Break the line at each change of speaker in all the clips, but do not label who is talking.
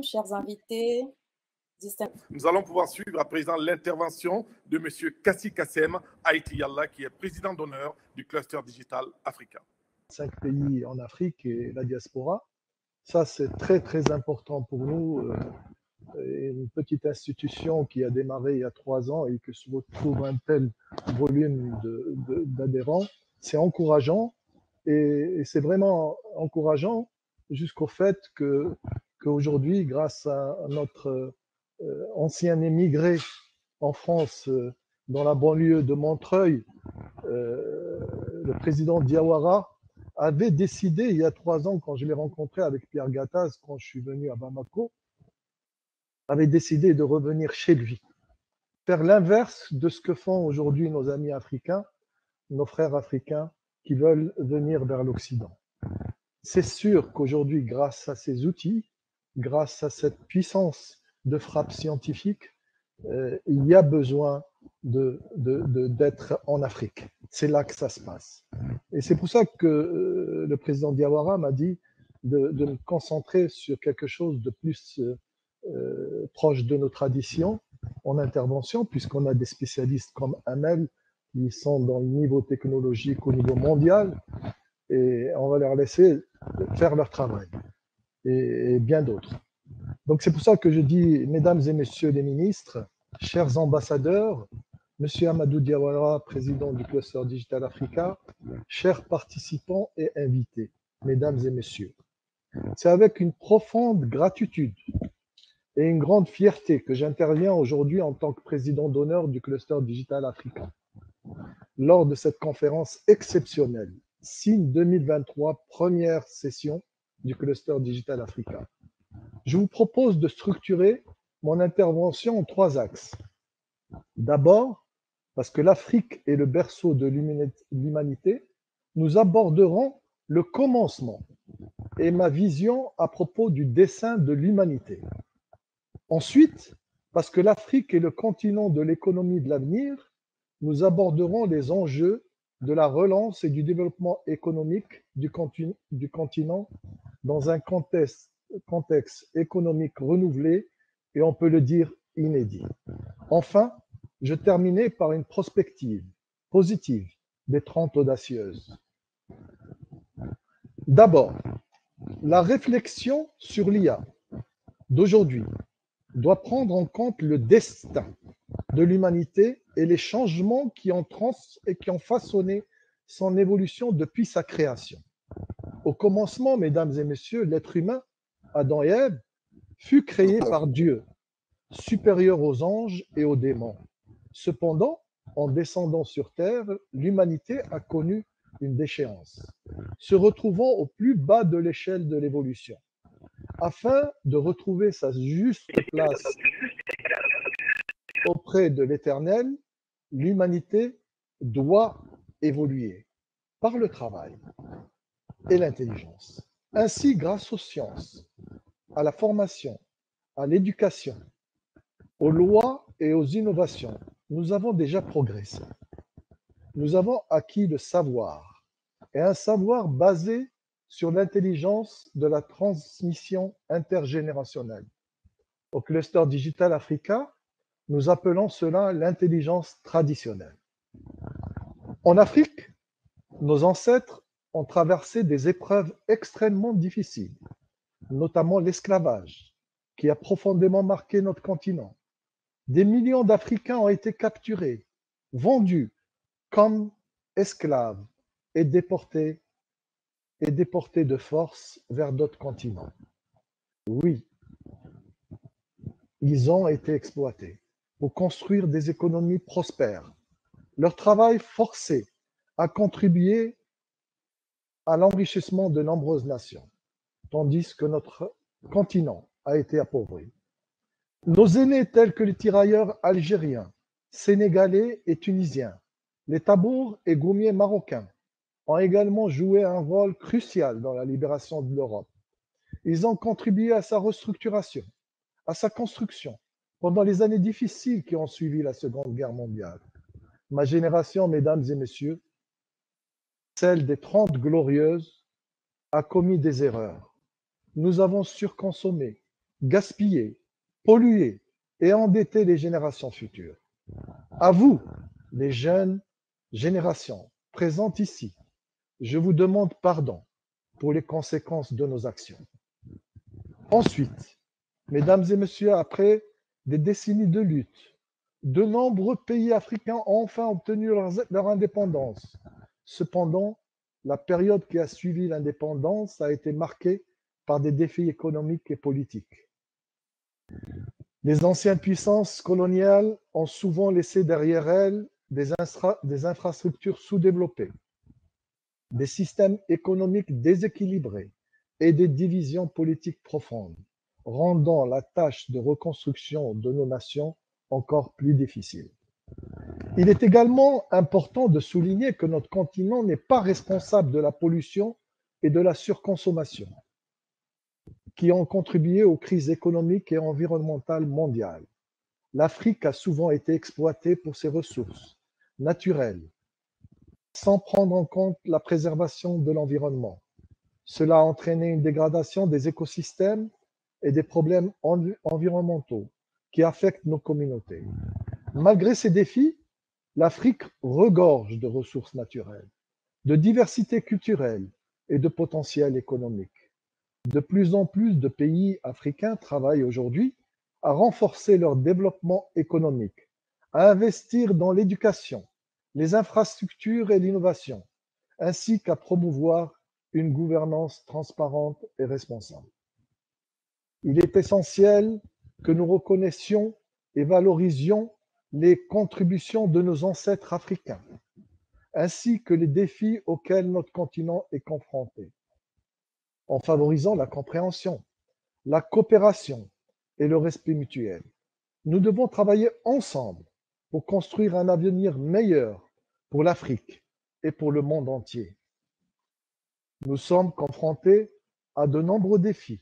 Chers invités,
Nous allons pouvoir suivre à présent l'intervention de M. Kassi Kassem Haïti Yallah, qui est président d'honneur du cluster digital africain.
5 pays en Afrique et la diaspora. Ça, c'est très, très important pour nous. Une petite institution qui a démarré il y a 3 ans et que se retrouve un tel volume d'adhérents, c'est encourageant. Et c'est vraiment encourageant jusqu'au fait qu'aujourd'hui, grâce à notre ancien émigré en France, dans la banlieue de Montreuil, le président Diawara avait décidé il y a 3 ans, quand je l'ai rencontré avec Pierre Gattaz, quand je suis venu à Bamako, avait décidé de revenir chez lui, faire l'inverse de ce que font aujourd'hui nos amis africains, nos frères africains qui veulent venir vers l'Occident. C'est sûr qu'aujourd'hui, grâce à ces outils, grâce à cette puissance de frappe scientifique, il y a besoin d'être en Afrique. C'est là que ça se passe. Et c'est pour ça que le président Diawara m'a dit de me concentrer sur quelque chose de plus proche de nos traditions en intervention, puisqu'on a des spécialistes comme Amel qui sont dans le niveau technologique au niveau mondial, et on va leur laisser faire leur travail, et bien d'autres. Donc c'est pour ça que je dis, mesdames et messieurs les ministres, chers ambassadeurs, monsieur Amadou Diawara, président du Cluster Digital Africa, chers participants et invités, mesdames et messieurs, c'est avec une profonde gratitude et une grande fierté que j'interviens aujourd'hui en tant que président d'honneur du Cluster Digital Africa lors de cette conférence exceptionnelle, SIN 2023, première session du Cluster Digital Africa. Je vous propose de structurer mon intervention en 3 axes. D'abord, parce que l'Afrique est le berceau de l'humanité, nous aborderons le commencement et ma vision à propos du dessein de l'humanité. Ensuite, parce que l'Afrique est le continent de l'économie de l'avenir, nous aborderons les enjeux de la relance et du développement économique du continent dans un contexte économique renouvelé et on peut le dire inédit. Enfin, je terminais par une prospective positive des 30 audacieuses. D'abord, la réflexion sur l'IA d'aujourd'hui doit prendre en compte le destin de l'humanité et les changements qui ont façonné son évolution depuis sa création. Au commencement, mesdames et messieurs, l'être humain, Adam et Ève, fut créé par Dieu, supérieur aux anges et aux démons. Cependant, en descendant sur terre, l'humanité a connu une déchéance, se retrouvant au plus bas de l'échelle de l'évolution. Afin de retrouver sa juste place auprès de l'Éternel, l'humanité doit évoluer par le travail et l'intelligence. Ainsi, grâce aux sciences, à la formation, à l'éducation, aux lois et aux innovations, nous avons déjà progressé. Nous avons acquis le savoir, et un savoir basé sur l'intelligence de la transmission intergénérationnelle. Au Cluster Digital Africa, nous appelons cela l'intelligence traditionnelle. En Afrique, nos ancêtres ont traversé des épreuves extrêmement difficiles, notamment l'esclavage, qui a profondément marqué notre continent. Des millions d'Africains ont été capturés, vendus comme esclaves et déportés de force vers d'autres continents. Oui, ils ont été exploités pour construire des économies prospères. Leur travail forcé a contribué à l'enrichissement de nombreuses nations, tandis que notre continent a été appauvri. Nos aînés tels que les tirailleurs algériens, sénégalais et tunisiens, les tabours et goumiers marocains ont également joué un rôle crucial dans la libération de l'Europe. Ils ont contribué à sa restructuration, à sa construction, pendant les années difficiles qui ont suivi la Seconde Guerre mondiale. Ma génération, mesdames et messieurs, celle des 30 glorieuses, a commis des erreurs. Nous avons surconsommé, gaspiller, polluer et endetter les générations futures. À vous, les jeunes générations présentes ici, je vous demande pardon pour les conséquences de nos actions. Ensuite, mesdames et messieurs, après des décennies de lutte, de nombreux pays africains ont enfin obtenu leur indépendance. Cependant, la période qui a suivi l'indépendance a été marquée par des défis économiques et politiques. Les anciennes puissances coloniales ont souvent laissé derrière elles des infrastructures sous-développées, des systèmes économiques déséquilibrés et des divisions politiques profondes, rendant la tâche de reconstruction de nos nations encore plus difficile. Il est également important de souligner que notre continent n'est pas responsable de la pollution et de la surconsommation qui ont contribué aux crises économiques et environnementales mondiales. L'Afrique a souvent été exploitée pour ses ressources naturelles, sans prendre en compte la préservation de l'environnement. Cela a entraîné une dégradation des écosystèmes et des problèmes environnementaux qui affectent nos communautés. Malgré ces défis, l'Afrique regorge de ressources naturelles, de diversité culturelle et de potentiel économique. De plus en plus de pays africains travaillent aujourd'hui à renforcer leur développement économique, à investir dans l'éducation, les infrastructures et l'innovation, ainsi qu'à promouvoir une gouvernance transparente et responsable. Il est essentiel que nous reconnaissions et valorisions les contributions de nos ancêtres africains, ainsi que les défis auxquels notre continent est confronté, en favorisant la compréhension, la coopération et le respect mutuel. Nous devons travailler ensemble pour construire un avenir meilleur pour l'Afrique et pour le monde entier. Nous sommes confrontés à de nombreux défis,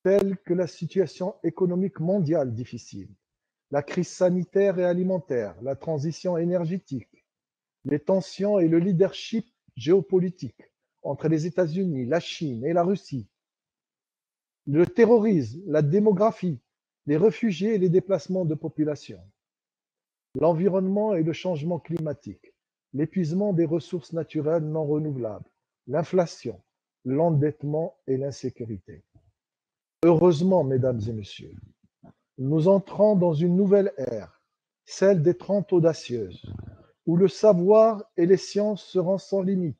tels que la situation économique mondiale difficile, la crise sanitaire et alimentaire, la transition énergétique, les tensions et le leadership géopolitique entre les États-Unis, la Chine et la Russie, le terrorisme, la démographie, les réfugiés et les déplacements de population, l'environnement et le changement climatique, l'épuisement des ressources naturelles non renouvelables, l'inflation, l'endettement et l'insécurité. Heureusement, mesdames et messieurs, nous entrons dans une nouvelle ère, celle des 30 audacieuses, où le savoir et les sciences seront sans limite.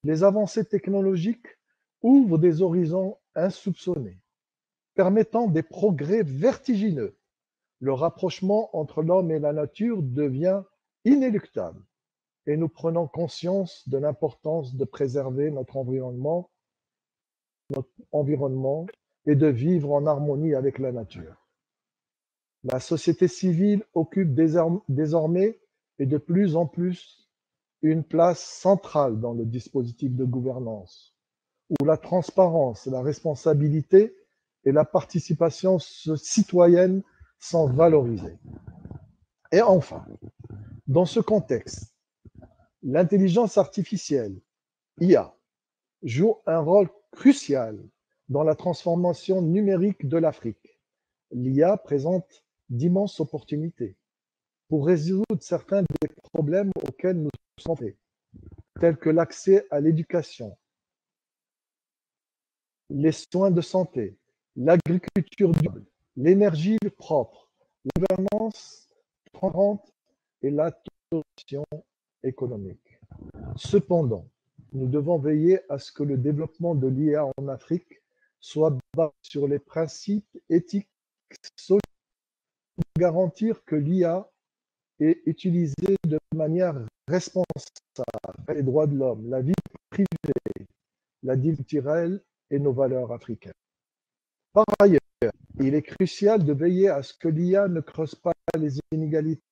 Les avancées technologiques ouvrent des horizons insoupçonnés, permettant des progrès vertigineux. Le rapprochement entre l'homme et la nature devient inéluctable et nous prenons conscience de l'importance de préserver notre environnement et de vivre en harmonie avec la nature. La société civile occupe désormais et de plus en plus une place centrale dans le dispositif de gouvernance, où la transparence, la responsabilité et la participation citoyenne sont valorisées. Et enfin, dans ce contexte, l'intelligence artificielle, IA, joue un rôle crucial dans la transformation numérique de l'Afrique. L'IA présente d'immenses opportunités pour résoudre certains des problèmes auxquels nous sommes confrontés, tels que l'accès à l'éducation, les soins de santé, l'agriculture durable, l'énergie propre, la gouvernance transparente et la transition économique. Cependant, nous devons veiller à ce que le développement de l'IA en Afrique soit basé sur les principes éthiques solides pour garantir que l'IA est utilisée de manière responsable, les droits de l'homme, la vie privée, la diversité culturelle et nos valeurs africaines. Par ailleurs, il est crucial de veiller à ce que l'IA ne creuse pas les inégalités.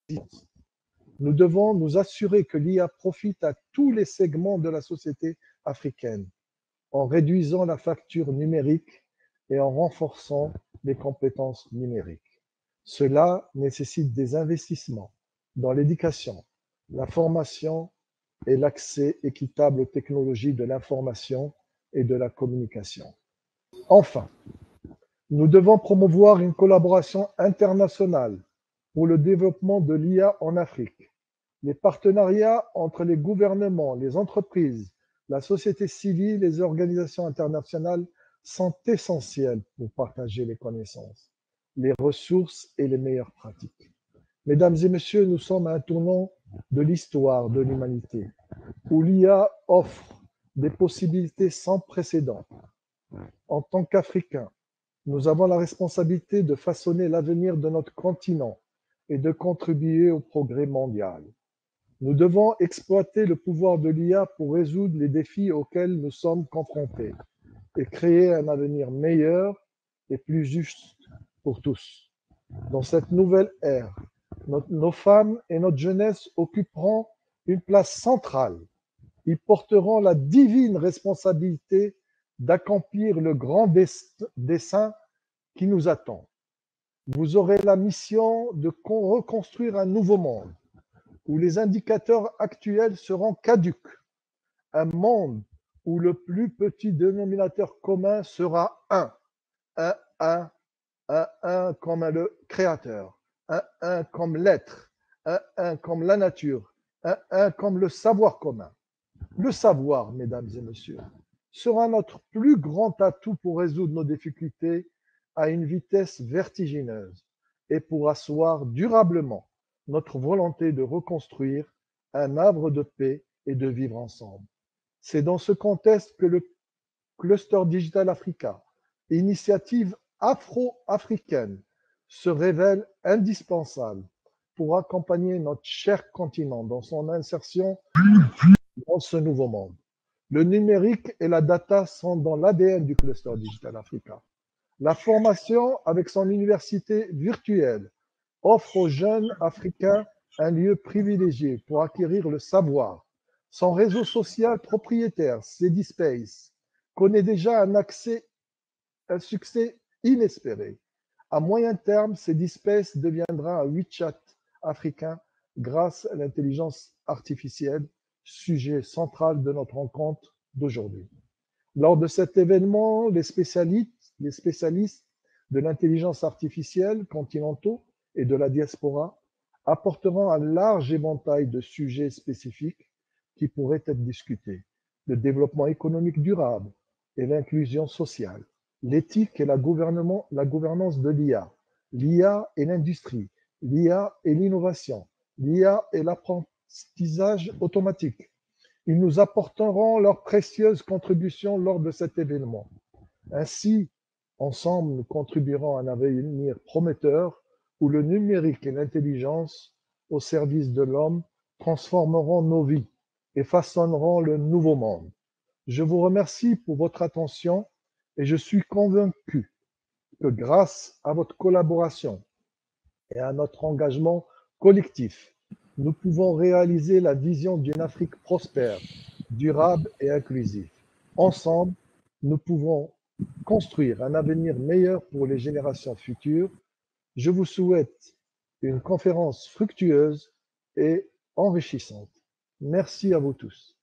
Nous devons nous assurer que l'IA profite à tous les segments de la société africaine en réduisant la fracture numérique et en renforçant les compétences numériques. Cela nécessite des investissements dans l'éducation, la formation et l'accès équitable aux technologies de l'information et de la communication. Enfin, Nous devons promouvoir une collaboration internationale pour le développement de l'IA en Afrique. Les partenariats entre les gouvernements, les entreprises, la société civile et les organisations internationales sont essentiels pour partager les connaissances, les ressources et les meilleures pratiques. Mesdames et messieurs, nous sommes à un tournant de l'histoire de l'humanité, où l'IA offre des possibilités sans précédent. En tant qu'Africains, nous avons la responsabilité de façonner l'avenir de notre continent et de contribuer au progrès mondial. Nous devons exploiter le pouvoir de l'IA pour résoudre les défis auxquels nous sommes confrontés et créer un avenir meilleur et plus juste pour tous. Dans cette nouvelle ère, nos femmes et notre jeunesse occuperont une place centrale. Ils porteront la divine responsabilité d'accomplir le grand dessein qui nous attend. Vous aurez la mission de reconstruire un nouveau monde où les indicateurs actuels seront caducs, un monde où le plus petit dénominateur commun sera un comme le Créateur, un comme l'être, un comme la nature, un comme le savoir commun. Le savoir, mesdames et messieurs, sera notre plus grand atout pour résoudre nos difficultés à une vitesse vertigineuse et pour asseoir durablement notre volonté de reconstruire un havre de paix et de vivre ensemble. C'est dans ce contexte que le Cluster Digital Africa, initiative afro-africaine, se révèle indispensable pour accompagner notre cher continent dans son insertion dans ce nouveau monde. Le numérique et la data sont dans l'ADN du Cluster Digital Africa. La formation, avec son université virtuelle, offre aux jeunes Africains un lieu privilégié pour acquérir le savoir. Son réseau social propriétaire, Cdispace, connaît déjà un succès inespéré. À moyen terme, Cdispace deviendra un WeChat africain grâce à l'intelligence artificielle, sujet central de notre rencontre d'aujourd'hui. Lors de cet événement, les spécialistes de l'intelligence artificielle continentaux et de la diaspora apporteront un large éventail de sujets spécifiques qui pourraient être discutés. Le développement économique durable et l'inclusion sociale, l'éthique et la gouvernance de l'IA, l'IA et l'industrie, l'IA et l'innovation, l'IA et l'apprentissage automatique. Ils nous apporteront leurs précieuses contributions lors de cet événement. Ainsi, ensemble, nous contribuerons à un avenir prometteur où le numérique et l'intelligence au service de l'homme transformeront nos vies et façonneront le nouveau monde. Je vous remercie pour votre attention et je suis convaincu que grâce à votre collaboration et à notre engagement collectif, nous pouvons réaliser la vision d'une Afrique prospère, durable et inclusive. Ensemble, nous pouvons construire un avenir meilleur pour les générations futures. Je vous souhaite une conférence fructueuse et enrichissante. Merci à vous tous.